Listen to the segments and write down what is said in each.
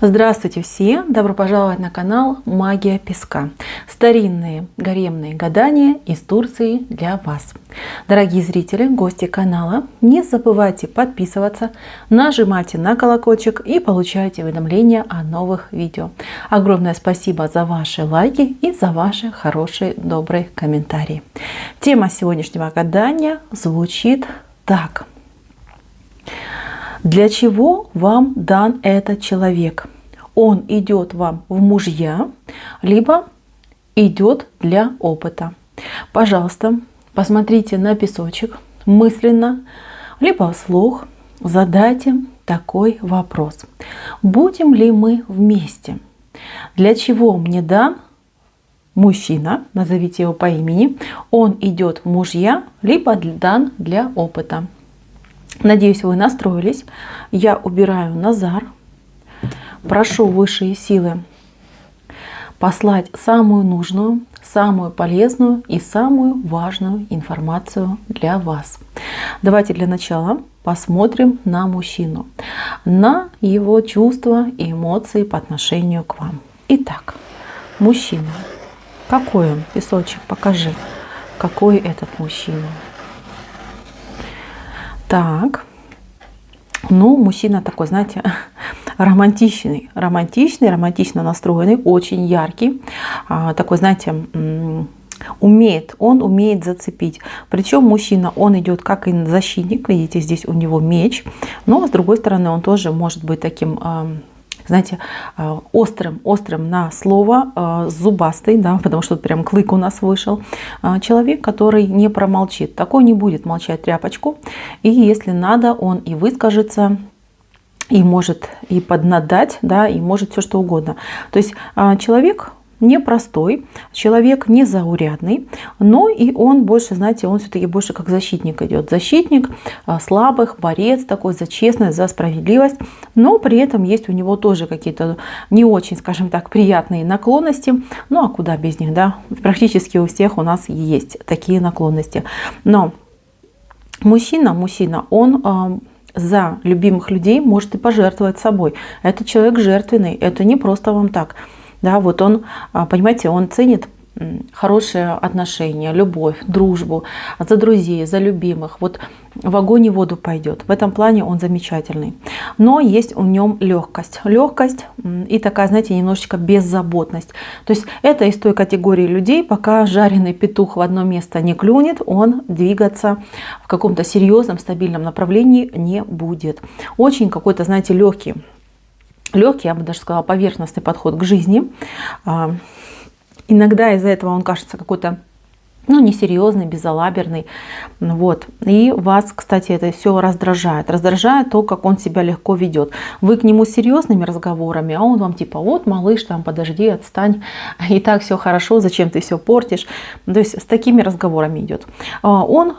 Здравствуйте все! Добро пожаловать на канал Магия Песка. Старинные гаремные гадания из Турции для вас. Дорогие зрители, гости канала, не забывайте подписываться, нажимайте на колокольчик и получайте уведомления о новых видео. Огромное спасибо за ваши лайки и за ваши хорошие, добрые комментарии. Тема сегодняшнего гадания звучит так. Для чего вам дан этот человек? Он идет вам в мужья, либо идет для опыта. Пожалуйста, посмотрите на песочек мысленно, либо вслух задайте такой вопрос. Будем ли мы вместе? Для чего мне дан мужчина, назовите его по имени, он идет в мужья, либо дан для опыта? Надеюсь, вы настроились. Я убираю Назар. Прошу высшие силы послать самую нужную, самую полезную и самую важную информацию для вас. Давайте для начала посмотрим на мужчину, на его чувства и эмоции по отношению к вам. Итак, мужчина. Какой он? Песочек, покажи. Какой этот мужчина? Так, ну, мужчина такой, знаете, романтично настроенный, очень яркий, такой, знаете, он умеет зацепить. Причем мужчина, он идет как и защитник, видите, здесь у него меч, но с другой стороны он тоже может быть таким, знаете, острым на слово, зубастый, да, потому что тут прям клык у нас вышел. Человек, который не промолчит, такой не будет молчать тряпочку. И если надо, он и выскажется, и может и поднадать, да, и может все что угодно. То есть человек непростой, человек незаурядный, но и он больше, знаете, он все-таки больше как защитник идет. Защитник слабых, борец такой за честность, за справедливость, но при этом есть у него тоже какие-то не очень, скажем так, приятные наклонности. Ну а куда без них, да? Практически у всех у нас есть такие наклонности. Но мужчина, он за любимых людей может и пожертвовать собой. Это человек жертвенный, это не просто вам так. Да, вот он, понимаете, он ценит хорошие отношения, любовь, дружбу, за друзей, за любимых. Вот в огонь и воду пойдет. В этом плане он замечательный. Но есть в нем легкость. Легкость и такая, знаете, немножечко беззаботность. То есть это из той категории людей, пока жареный петух в одно место не клюнет, он двигаться в каком-то серьезном, стабильном направлении не будет. Очень какой-то, знаете, легкий, я бы даже сказала, поверхностный подход к жизни. Иногда из-за этого он кажется какой-то, ну, несерьезный, безалаберный. Вот. И вас, кстати, это все раздражает. Раздражает то, как он себя легко ведет. Вы к нему с серьезными разговорами, а он вам типа, вот, малыш, там, подожди, отстань. И так все хорошо, зачем ты все портишь? То есть с такими разговорами идет. Он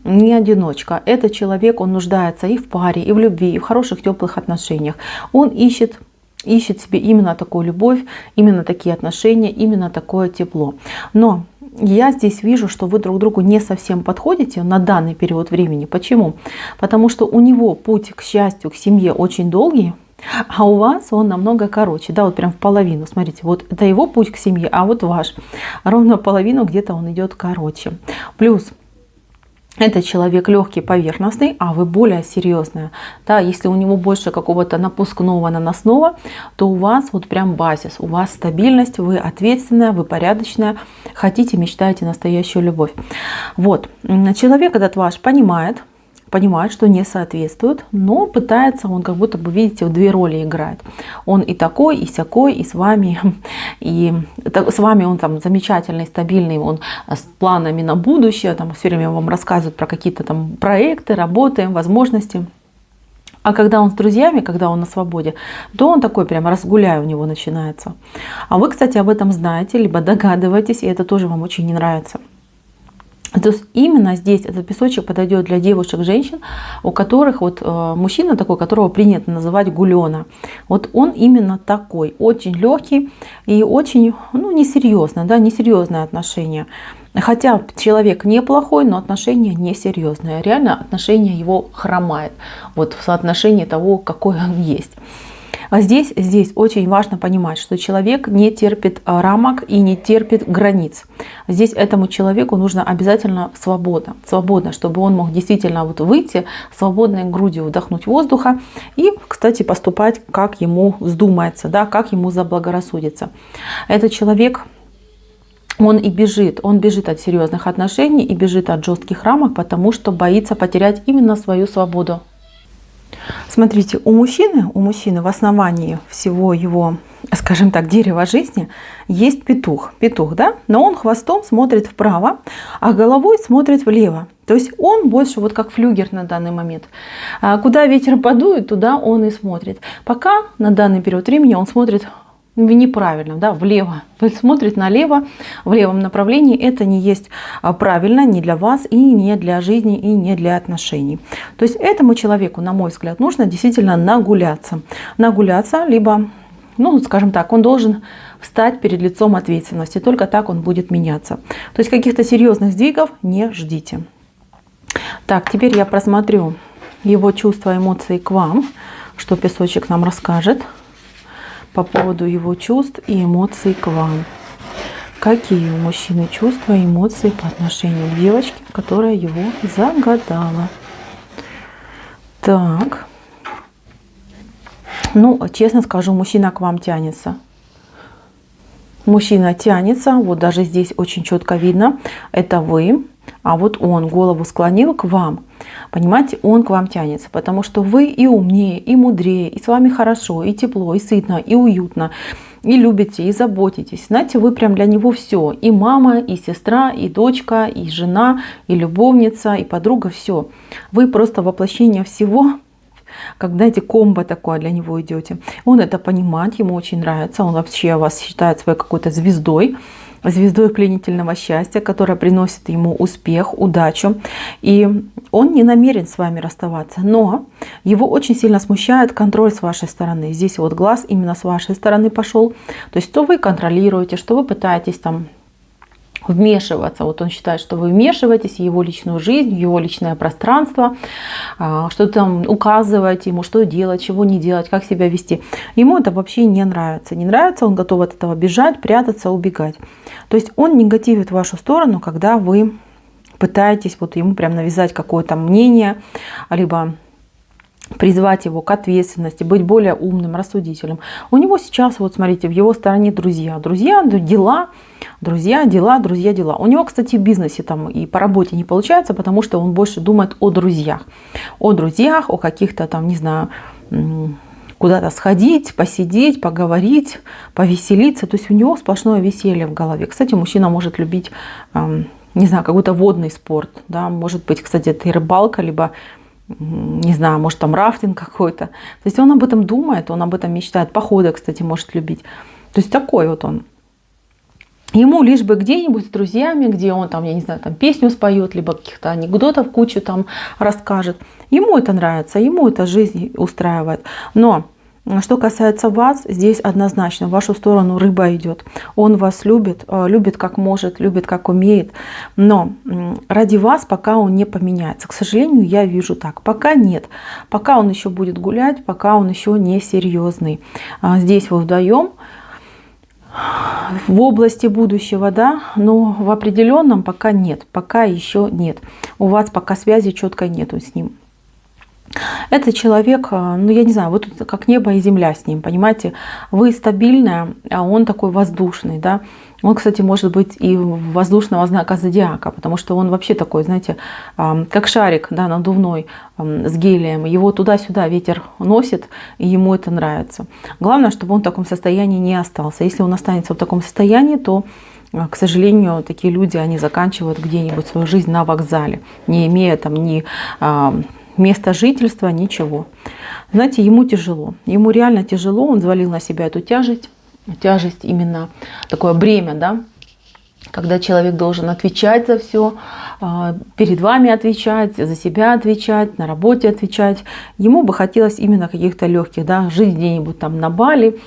не одиночка. Этот человек, он нуждается и в паре, и в любви, и в хороших, теплых отношениях. Он ищет себе именно такую любовь, именно такие отношения, именно такое тепло. Но я здесь вижу, что вы друг другу не совсем подходите на данный период времени. Почему? Потому что у него путь к счастью, к семье очень долгий, а у вас он намного короче. Да, вот прям в половину. Смотрите, вот это его путь к семье, а вот ваш. Ровно половину где-то он идет короче. Плюс это человек легкий, поверхностный, а вы более серьезная. Да, если у него больше какого-то напускного, наносного, то у вас вот прям базис, у вас стабильность, вы ответственная, вы порядочная, хотите, мечтаете настоящую любовь. Вот. Человек этот ваш понимает, что не соответствует, но пытается, он как будто бы, видите, в две роли играет. Он и такой, и сякой, и с вами. И с вами он там замечательный, стабильный, он с планами на будущее, там все время вам рассказывает про какие-то там проекты, работы, возможности. А когда он с друзьями, когда он на свободе, то он такой прям разгуляй у него начинается. А вы, кстати, об этом знаете, либо догадываетесь, и это тоже вам очень не нравится. То есть именно здесь этот песочек подойдет для девушек, женщин, у которых вот мужчина такой, которого принято называть гулёна. Вот он именно такой, очень легкий и очень, ну, несерьезный, да, несерьезное отношение. Хотя человек неплохой, но отношения несерьезные. Реально отношения его хромает вот в соотношении того, какой он есть. А здесь очень важно понимать, что человек не терпит рамок и не терпит границ. Здесь этому человеку нужно обязательно свобода. Свобода, чтобы он мог действительно вот выйти свободной грудью, вдохнуть воздуха и, кстати, поступать, как ему вздумается, да, как ему заблагорассудится. Этот человек, он бежит от серьезных отношений и бежит от жестких рамок, потому что боится потерять именно свою свободу. Смотрите, у мужчины в основании всего его, скажем так, дерева жизни есть петух. Петух, да? Но он хвостом смотрит вправо, а головой смотрит влево. То есть он больше вот как флюгер на данный момент. Куда ветер подует, туда он и смотрит. Пока на данный период времени он смотрит неправильно, да, влево. То есть смотрит налево, в левом направлении. Это не есть правильно ни для вас, и не для жизни, и не для отношений. То есть этому человеку, на мой взгляд, нужно действительно нагуляться. Нагуляться, либо, ну, скажем так, он должен встать перед лицом ответственности. Только так он будет меняться. То есть каких-то серьезных сдвигов не ждите. Так, теперь я просмотрю его чувства, эмоции к вам, что песочек нам расскажет по поводу его чувств и эмоций к вам. Какие у мужчины чувства и эмоции по отношению к девочке, которая его загадала. Так. Ну, честно скажу, мужчина к вам тянется. Мужчина тянется, вот даже здесь очень четко видно, это вы, а вот он голову склонил к вам. Понимаете, он к вам тянется, потому что вы и умнее, и мудрее, и с вами хорошо, и тепло, и сытно, и уютно, и любите, и заботитесь. Знаете, вы прям для него все. И мама, и сестра, и дочка, и жена, и любовница, и подруга, все. Вы просто воплощение всего. Как, знаете, комбо такое для него идете. Он это понимает, ему очень нравится. Он вообще вас считает своей какой-то звездой. Звездой пленительного счастья, которая приносит ему успех, удачу. И он не намерен с вами расставаться. Но его очень сильно смущает контроль с вашей стороны. Здесь вот глаз именно с вашей стороны пошел. То есть, что вы контролируете, что вы пытаетесь там вмешиваться. Вот он считает, что вы вмешиваетесь в его личную жизнь, в его личное пространство, что там указываете ему, что делать, чего не делать, как себя вести. Ему это вообще не нравится. Не нравится, он готов от этого бежать, прятаться, убегать. То есть он негативит в вашу сторону, когда вы пытаетесь вот ему прям навязать какое-то мнение, либо призвать его к ответственности, быть более умным, рассудительным. У него сейчас, вот смотрите, в его стороне друзья. Друзья, дела, друзья, дела, друзья, дела. У него, кстати, в бизнесе там и по работе не получается, потому что он больше думает о друзьях. О друзьях, о каких-то там, не знаю, куда-то сходить, посидеть, поговорить, повеселиться. То есть у него сплошное веселье в голове. Кстати, мужчина может любить, не знаю, какой-то водный спорт. Да? Может быть, кстати, это и рыбалка, либо не знаю, может там рафтинг какой-то. То есть он об этом думает, он об этом мечтает. Походы, кстати, может любить. То есть такой вот он. Ему лишь бы где-нибудь с друзьями, где он там, я не знаю, там песню споет, либо каких-то анекдотов кучу там расскажет. Ему это нравится, ему эта жизнь устраивает. Но что касается вас, здесь однозначно в вашу сторону рыба идет. Он вас любит, любит как может, любит как умеет. Но ради вас пока он не поменяется. К сожалению, я вижу так. Пока нет. Пока он еще будет гулять, пока он еще не серьезный. Здесь вы вдвоем в области будущего, да, но в определенном пока нет. Пока еще нет. У вас пока связи четкой нету с ним. Это человек, ну я не знаю, вы тут как небо и земля с ним, понимаете? Вы стабильная, а он такой воздушный, да? Он, кстати, может быть и воздушного знака зодиака, потому что он вообще такой, знаете, как шарик, да, надувной с гелием. Его туда-сюда ветер носит, и ему это нравится. Главное, чтобы он в таком состоянии не остался. Если он останется в таком состоянии, то, к сожалению, такие люди, они заканчивают где-нибудь свою жизнь на вокзале, не имея там ни место жительства, ничего. Знаете, ему тяжело. Ему реально тяжело. Он взвалил на себя эту тяжесть. Тяжесть именно такое бремя, да, когда человек должен отвечать за все, перед вами отвечать, за себя отвечать, на работе отвечать. Ему бы хотелось именно каких-то легких, да, жить где-нибудь там на Бали,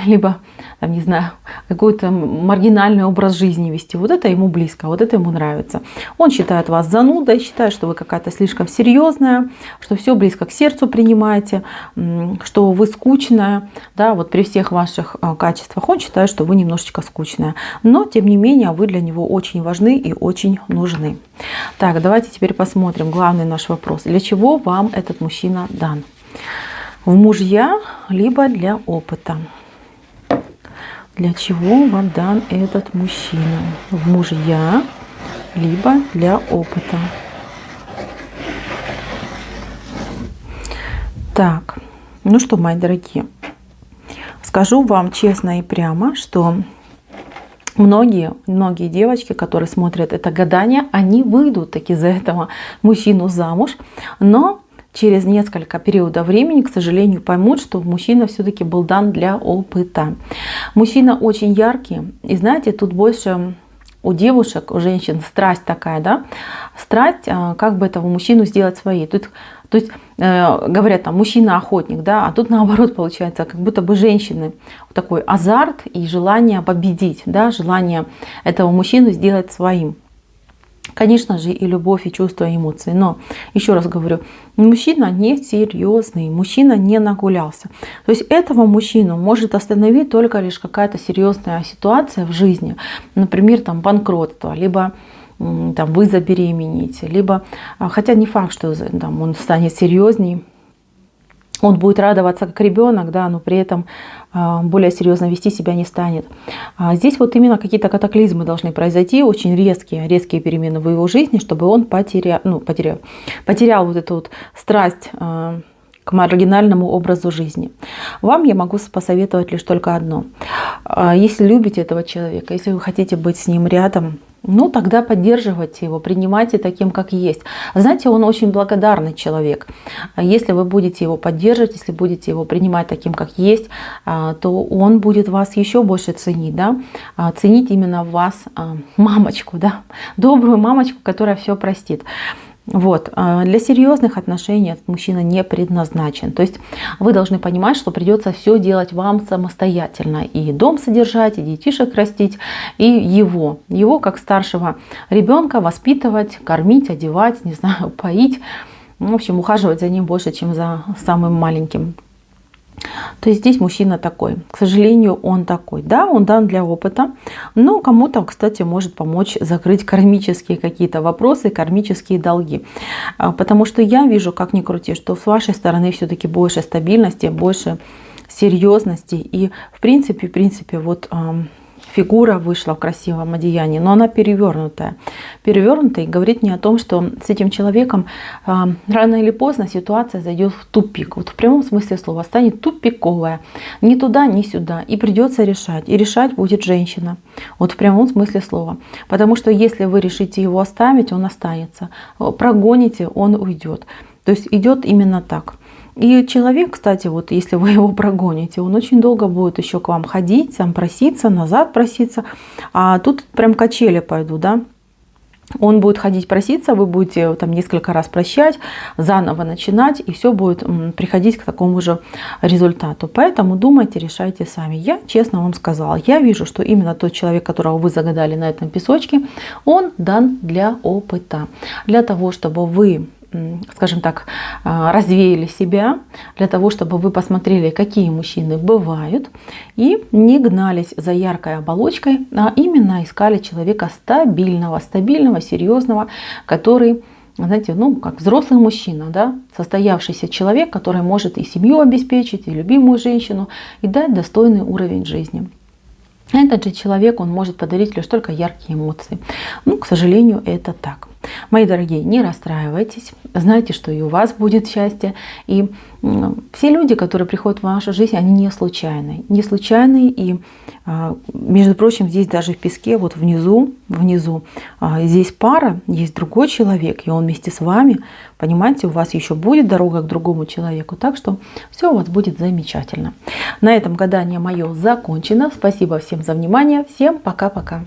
либо, там, не знаю, какой-то маргинальный образ жизни вести. Вот это ему близко, вот это ему нравится. Он считает вас занудой, считает, что вы какая-то слишком серьезная, что все близко к сердцу принимаете, что вы скучная, да, вот при всех ваших качествах он считает, что вы немножечко скучная. Но, тем не менее, вы для него очень важны и очень нужны. Так, давайте теперь посмотрим главный наш вопрос. Для чего вам этот мужчина дан? В мужья, либо для опыта? Для чего вам дан этот мужчина? В мужья, либо для опыта? Так, ну что, мои дорогие, скажу вам честно и прямо, что многие девочки, которые смотрят это гадание, они выйдут таки за этого мужчину замуж, но через несколько периодов времени, к сожалению, поймут, что мужчина все-таки был дан для опыта. Мужчина очень яркий, и знаете, тут больше у девушек, у женщин страсть такая, да, страсть, как бы этого мужчину сделать своей. То есть говорят, там, мужчина-охотник, да, а тут наоборот получается, как будто бы женщины такой азарт и желание победить, да, желание этого мужчину сделать своим. Конечно же, и любовь, и чувства, и эмоции. Но, еще раз говорю, мужчина не серьезный, мужчина не нагулялся. То есть этого мужчину может остановить только лишь какая-то серьезная ситуация в жизни. Например, там, банкротство, либо там, вы забеременеете, либо, хотя не факт, что там, он станет серьезней, он будет радоваться как ребенок, да, но при этом более серьезно вести себя не станет. Здесь вот именно какие-то катаклизмы должны произойти, очень резкие перемены в его жизни, чтобы он потерял вот эту вот страсть к маргинальному образу жизни. Вам я могу посоветовать лишь только одно. Если любите этого человека, если вы хотите быть с ним рядом, ну тогда поддерживайте его, принимайте таким, как есть. Знаете, он очень благодарный человек. Если вы будете его поддерживать, если будете его принимать таким, как есть, то он будет вас еще больше ценить, да? Ценить именно вас, мамочку, да? Добрую мамочку, которая все простит. Вот. Для серьезных отношений этот мужчина не предназначен. То есть вы должны понимать, что придется все делать вам самостоятельно. И дом содержать, и детишек растить, и его как старшего ребенка воспитывать, кормить, одевать, не знаю, поить. В общем, ухаживать за ним больше, чем за самым маленьким. То есть здесь мужчина такой. К сожалению, он такой. Да, он дан для опыта, но кому-то, кстати, может помочь закрыть кармические какие-то вопросы, кармические долги. Потому что я вижу, как ни крути, что с вашей стороны все-таки больше стабильности, больше серьезности. И в принципе, вот фигура вышла в красивом одеянии, но она перевернутая. Перевернутая и говорит мне о том, что с этим человеком рано или поздно ситуация зайдет в тупик. Вот в прямом смысле слова станет тупиковая. Ни туда, ни сюда. И придется решать. И решать будет женщина. Вот в прямом смысле слова. Потому что если вы решите его оставить, он останется. Прогоните, он уйдет. То есть идет именно так. И человек, кстати, вот если вы его прогоните, он очень долго будет еще к вам ходить, сам проситься, назад проситься. А тут прям качели пойдут, да. Он будет ходить проситься, вы будете там несколько раз прощать, заново начинать, и все будет приходить к такому же результату. Поэтому думайте, решайте сами. Я честно вам сказала, я вижу, что именно тот человек, которого вы загадали на этом песочке, он дан для опыта. Для того, чтобы вы, скажем так, развеяли себя, для того, чтобы вы посмотрели, какие мужчины бывают, и не гнались за яркой оболочкой, а именно искали человека стабильного, серьезного, который, знаете, ну, как взрослый мужчина, да, состоявшийся человек, который может и семью обеспечить, и любимую женщину, и дать достойный уровень жизни. Этот же человек, он может подарить лишь только яркие эмоции. Ну, к сожалению, это так. Мои дорогие, не расстраивайтесь. Знайте, что и у вас будет счастье. И все люди, которые приходят в вашу жизнь, они не случайные. Не случайные. И, между прочим, здесь даже в песке, вот внизу, здесь пара, есть другой человек, и он вместе с вами. Понимаете, у вас еще будет дорога к другому человеку. Так что все у вас будет замечательно. На этом гадание мое закончено. Спасибо всем за внимание. Всем пока-пока.